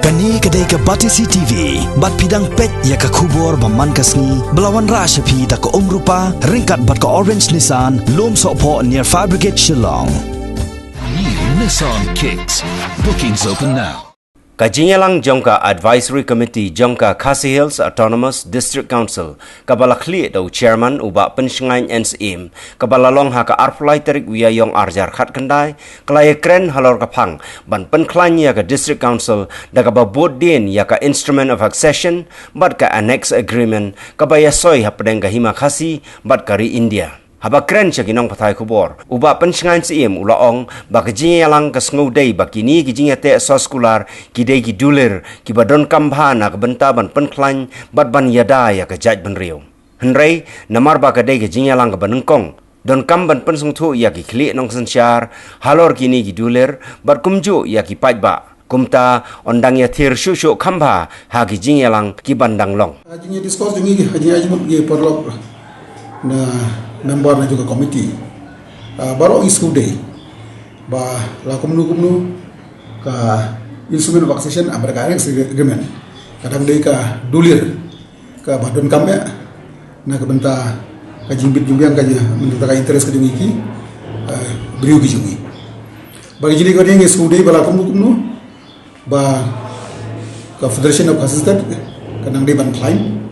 Kani kedai ke Batisi TV, bat pidang pet ya ke kubur baman kasni, belawan rasyapi tak ke rupa, ringkat bat ke Orange Nissan, lom sokpo near Fire Brigade Shillong. New Nissan Kicks. Bookings open now. Kajinyalang Jongka Advisory Committee Jongka Khasi Hills Autonomous District Council kabala khli do chairman uba pensngain NSM kabala long ha ka arflai terik wiyayong arjar khat kendai klaya kren halor kapang ban penklan ya ka district council da ka board din ya ka instrument of accession bat ka annex agreement kabaya soy ha pedeng ka hima khasi bat kari India. Haba keren siya ginong patay kubor. Uba pensngan si im ulaong baka jinya lang kasngaw day bakini gijinya te sa skular kiday gidulir kibadon kambha na kabentaban penklan bat ban yada ya kajaj benriyo. Henry namar baka day gijinya lang kabanengkong. Don kamban pensung tu ya kikli nong sensyar halor kini gidulir bat kumju ya kipajba. Kumta ondang ya thir shushu kambha ha gijinya lang kibandang long. Hajinya diskos jungi hajinya ajmut gi perlok na member na juga komiti baru isu day bah la kumnu ka instrument of accession mereka agreement kadang day ka dulir ka badon kami na ka benta ka jimbit jumbiang ka menurut ka interest ka jungi beriu ki jungi bagi jadi ka dia isu day bala kumnu ba ka Federation of Assistant kadang day ban claim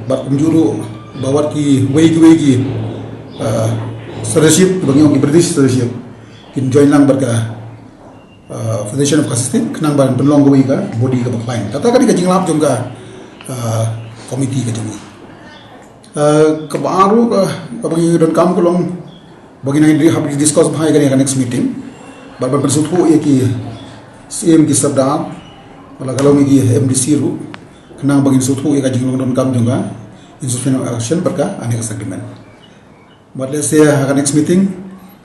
ba kumjuru bawat ki wegi sedership bagi orang British sedership kin join lang berka Federation of Assistant kenang ban penlong goi ka body ka baklain kata kadi ka jinglap jong ka komiti ka jungi ka baru ka bagi don kam kolong bagi nang di habis discuss bhai ka next meeting bar persut ho ye ki CM ki sabda wala kalau mi ki MDC ru kenang bagi sut ho ye ka jinglong don kam jong ka instruction of action berka annex agreement. Pada saya akan next meeting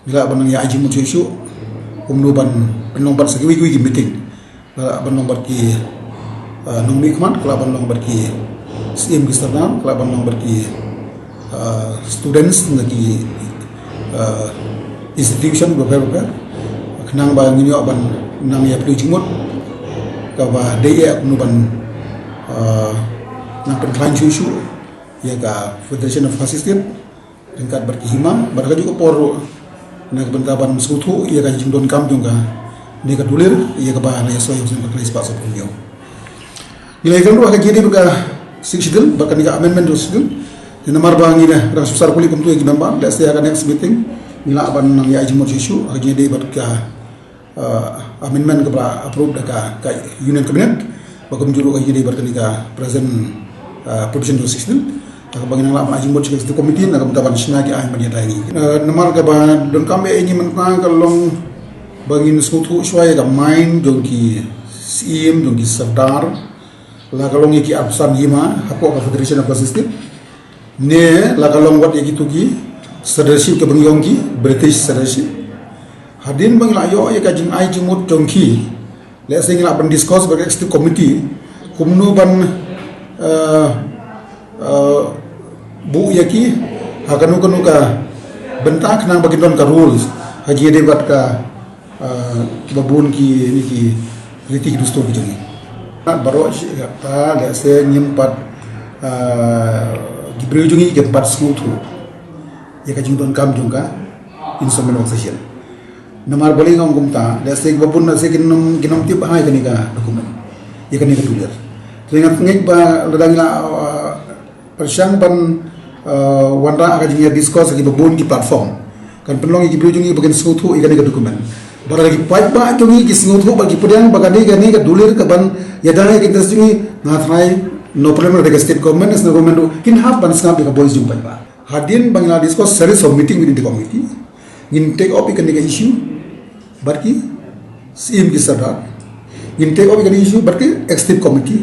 bila banang ya aji muncul isu umnuban penomor segi wiki meeting bila banang berki nomik man kalau banang berki CM Gisterna kalau banang berki students ngaki institution beberapa kenang bang ini aban nang ya perlu jimut kaba daya umnuban nang penklan isu ya ka Federation of Assistant tingkat berkihima mereka juga poro na bentaban sutu ia kan jindon kam juga ni ka dulir ia ka bahan ya so yang sen bakal ispat sopun yo nilai kan ruah jadi berka siksidil bakal ni ka amendment siksidil ni namar bang ina ra susar kuli kum tu yang memang dah saya akan next meeting nila aban nang ya jimur isu aja dia berka amendment ke approve ka union cabinet bakum juru ka jadi berka ni ka present provision 216 tak bagi nang lama ajim bot sekali komiti nak bentaban sina ki ay manya dai namar ka ba don kambe ini mentang kalong bagi nusutu suai ka main jongki sim jongki sardar la kalong ki absan hima hako ka Federation of Assistant ne la kalong wat ki tuki sedership ke bengyongki British sedership hadin bang la yo ka jing ay jimut jongki le sing la ban discuss bagi executive committee kumnu ban bu yaki hakanu kanu ka bentak nang bagi don ka rules haji debat ka babun ki ni ki kritik dusto ki jungi baro ta le se nyempat gibreu jungi ke pat smutu ya ka jingdon kam jungka instrument of accession namar boli ngom kumta le se babun na se ginom tip hai kani ka dokumen ya kani ka tulir dengan ngik ba ladangila persyang ban wanda akan jadi diskus lagi berbun di platform kan penlong iki beli jungi bagian sutu ikan ke dokumen bara lagi pipe ba jungi ki sutu bagi pedang bagani gani ke dulir ke ban ya dana kita jungi ngatrai no problem dengan state government national government kin half ban snap ke boys jumpa ba hadin bangla diskus series of meeting within the committee in take up ikan ke issue berarti CM ki sadar in take up ikan issue berarti executive committee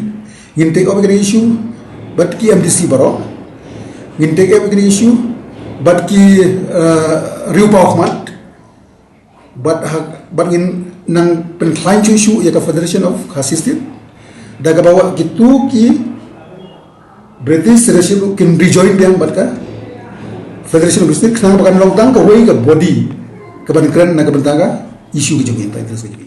in take up ikan issue but ki MDC baro in take up an issue but ki riu pawkmat but in nang penklan issue ya ka Federation of Assistant daga bawa gitu ki British Federation kin rejoin yang but ka Federation of Assistant nang bakan long tang ka way ka body ka ban kran na ka bentaga issue ki jogi pa interest ki